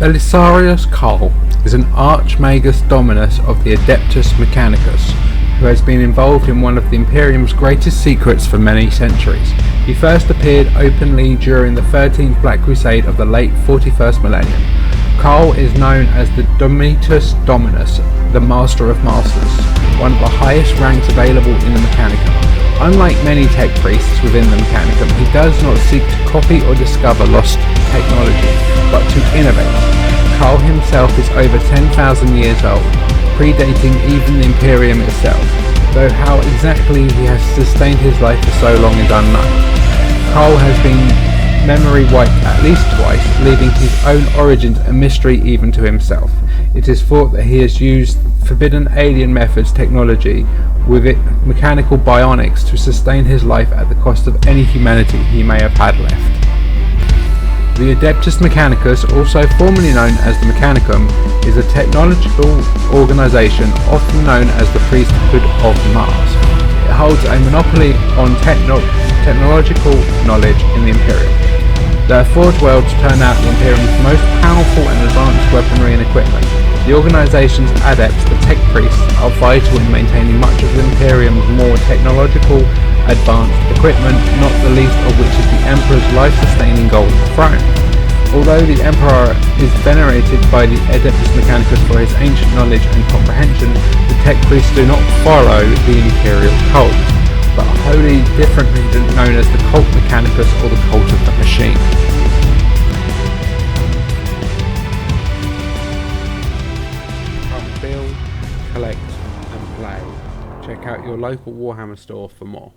Belisarius Cawl is an Archmagus Dominus of the Adeptus Mechanicus, who has been involved in one of the Imperium's greatest secrets for many centuries. He first appeared openly during the 13th Black Crusade of the late 41st millennium. Cawl is known as the Domitus Dominus, the Master of Masters, one of the highest ranks available in the Mechanicum. Unlike many tech priests within the Mechanicum, he does not seek to copy or discover lost technology, but to innovate. Cawl himself is over 10,000 years old, predating even the Imperium itself, though how exactly he has sustained his life for so long is unknown. Cawl has been memory wiped at least twice, leaving his own origins a mystery even to himself. It is thought that he has used forbidden alien methods technology with it mechanical bionics to sustain his life at the cost of any humanity he may have had left. The Adeptus Mechanicus, also formerly known as the Mechanicum, is a technological organisation often known as the Priesthood of Mars. It holds a monopoly on technological knowledge in the Imperium. There are 4 worlds to turn out the Imperium's most powerful and advanced weaponry and equipment. The organisation's adepts, the tech priests, are vital in maintaining much of the Imperium's more technological advanced equipment, not the least of which is the Emperor's life-sustaining golden throne. Although the Emperor is venerated by the Adeptus Mechanicus for his ancient knowledge and comprehension, the tech priests do not follow the Imperial cult, but a wholly different region known as the Cult Mechanicus or the Cult of the Machine. Come build, collect and play. Check out your local Warhammer store for more.